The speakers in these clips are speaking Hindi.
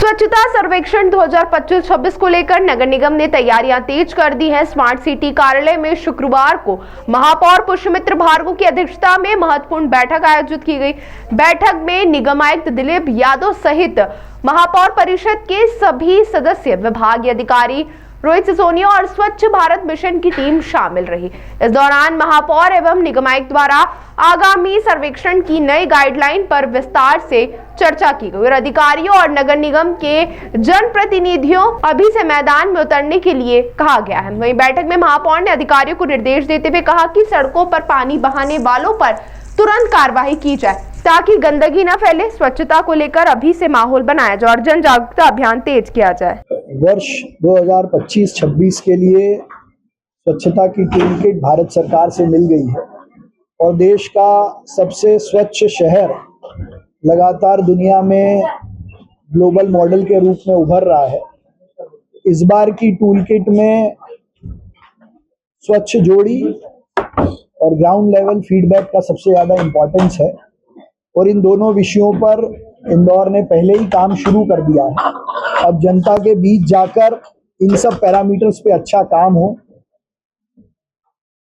स्वच्छता सर्वेक्षण 2025-26 को लेकर नगर निगम ने तैयारियां तेज कर दी हैं। स्मार्ट सिटी कार्यालय में शुक्रवार को महापौर पुष्यमित्र भार्गव की अध्यक्षता में महत्वपूर्ण बैठक आयोजित की गई। बैठक में निगम आयुक्त दिलीप यादव सहित महापौर परिषद के सभी सदस्य, विभागीय अधिकारी, रोहित सिसोदिया और स्वच्छ भारत मिशन की टीम शामिल रही। इस दौरान महापौर एवं निगम आयुक्त द्वारा आगामी सर्वेक्षण की नई गाइडलाइन पर विस्तार से चर्चा की गई और अधिकारियों और नगर निगम के जनप्रतिनिधियों अभी से मैदान में उतरने के लिए कहा गया है। वहीं बैठक में महापौर ने अधिकारियों को निर्देश देते हुए कहा कि सड़कों पर पानी बहाने वालों पर तुरंत कार्रवाई की जाए ताकि गंदगी न फैले। स्वच्छता को लेकर अभी से माहौल बनाया जाए और जन जागरूकता अभियान तेज किया जाए। वर्ष 2025-26 के लिए स्वच्छता की टूल किट भारत सरकार से मिल गई है और देश का सबसे स्वच्छ शहर लगातार दुनिया में ग्लोबल मॉडल के रूप में उभर रहा है। इस बार की टूल किट में स्वच्छ जोड़ी और ग्राउंड लेवल फीडबैक का सबसे ज़्यादा इम्पोर्टेंस है और इन दोनों विषयों पर इंदौर ने पहले ही काम शुरू कर दिया है। अब जनता के बीच जाकर इन सब पैरामीटर्स पे अच्छा काम हो,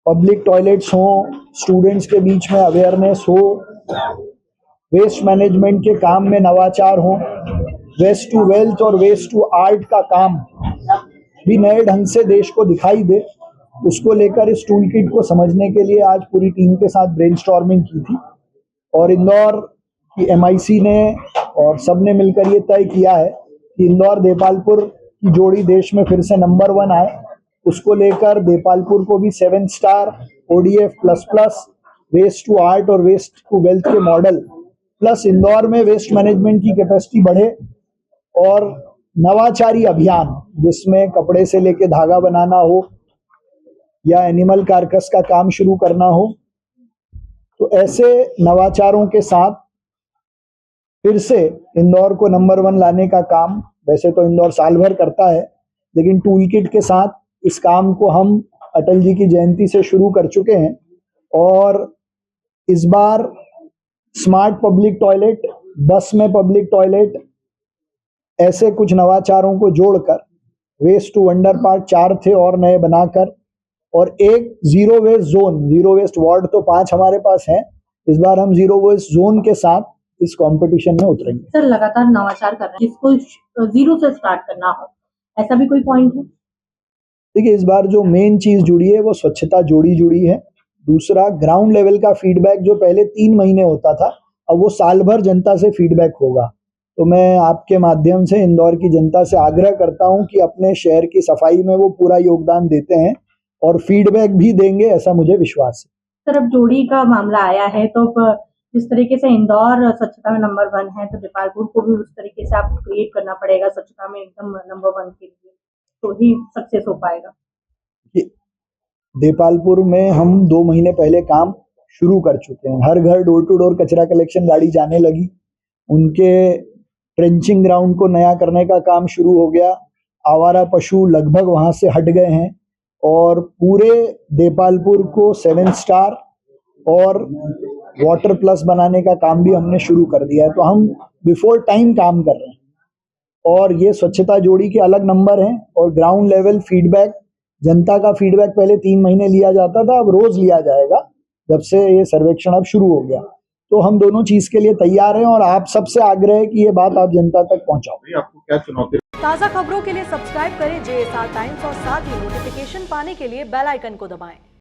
पब्लिक टॉयलेट्स हो, स्टूडेंट्स के बीच में अवेयरनेस हो, वेस्ट मैनेजमेंट के काम में नवाचार हो, वेस्ट टू वेल्थ और वेस्ट टू आर्ट का काम भी नए ढंग से देश को दिखाई दे, उसको लेकर इस टूल किट को समझने के लिए आज पूरी टीम के साथ ब्रेनस्टॉर्मिंग की थी और इंदौर की MIC ने और सबने मिलकर ये तय किया है कि इंदौर देपालपुर की जोड़ी देश में फिर से नंबर 1 आए। उसको लेकर देपालपुर को भी 7 star ODF++ waste to art और वेस्ट टू वेल्थ के मॉडल प्लस इंदौर में वेस्ट मैनेजमेंट की कैपेसिटी बढ़े और नवाचारी अभियान जिसमें कपड़े से लेके धागा बनाना हो या एनिमल कार्कस का काम शुरू करना हो, तो ऐसे नवाचारों के साथ फिर से इंदौर को नंबर 1 लाने का काम, वैसे तो इंदौर साल भर करता है, लेकिन टूल किट के साथ इस काम को हम अटल जी की जयंती से शुरू कर चुके हैं और इस बार स्मार्ट पब्लिक टॉयलेट, बस में पब्लिक टॉयलेट, ऐसे कुछ नवाचारों को जोड़कर वेस्ट टू वंडर पार्क 4 थे और नए बनाकर और एक zero waste zone, zero waste ward तो 5 हमारे पास हैं, इस बार हम जीरो वेस्ट जोन के साथ इस कंपटीशन में उतरेंगे। सर लगातार नवाचार कर रहे हैं, जिसको जीरो से स्टार्ट करना हो, ऐसा भी कोई पॉइंट है? देखिए, इस बार जो मेन चीज जुड़ी है वो स्वच्छता जोड़ी जुड़ी है। दूसरा, ग्राउंड लेवल का फीडबैक जो पहले 3 महीने होता था, अब वो साल भर जनता से फीडबैक होगा। तो मैं आपके माध्यम से इंदौर की जनता से आग्रह करता हूं कि अपने शहर की सफाई में वो पूरा योगदान देते हैं और फीडबैक भी देंगे, ऐसा मुझे विश्वास है। सर, अब जोड़ी का मामला आया है तो जिस तरीके से इंदौर स्वच्छता में नंबर 1 है तो देपालपुर को भी उस तरीके से आपको क्रिएट करना पड़ेगा स्वच्छता में एकदम नंबर 1 के लिए, तो ही सक्सेस हो पाएगा। देपालपुर में हम 2 महीने पहले काम शुरू कर चुके हैं। हर घर डोर टू डोर कचरा कलेक्शन गाड़ी जाने लगी, उनके ट्रेंचिंग ग्राउंड को नया करने का काम शुरू हो गया, आवारा पशु लगभग वहां से हट गए हैं और पूरे देपालपुर को 7 स्टार और वाटर प्लस बनाने का काम भी हमने शुरू कर दिया है। तो हम बिफोर टाइम काम कर रहे हैं और ये स्वच्छता जोड़ी के अलग नंबर हैं और ग्राउंड लेवल फीडबैक, जनता का फीडबैक पहले 3 महीने लिया जाता था, अब रोज लिया जाएगा जब से ये सर्वेक्षण अब शुरू हो गया। तो हम दोनों चीज के लिए तैयार हैं और आप सबसे आग्रह है कि ये बात आप जनता तक पहुंचाओ। आपको क्या चुनौती? ताज़ा खबरों के लिए सब्सक्राइब करें JSR टाइम्स और साथ ही नोटिफिकेशन पाने के लिए बेल आइकन को दबाएं।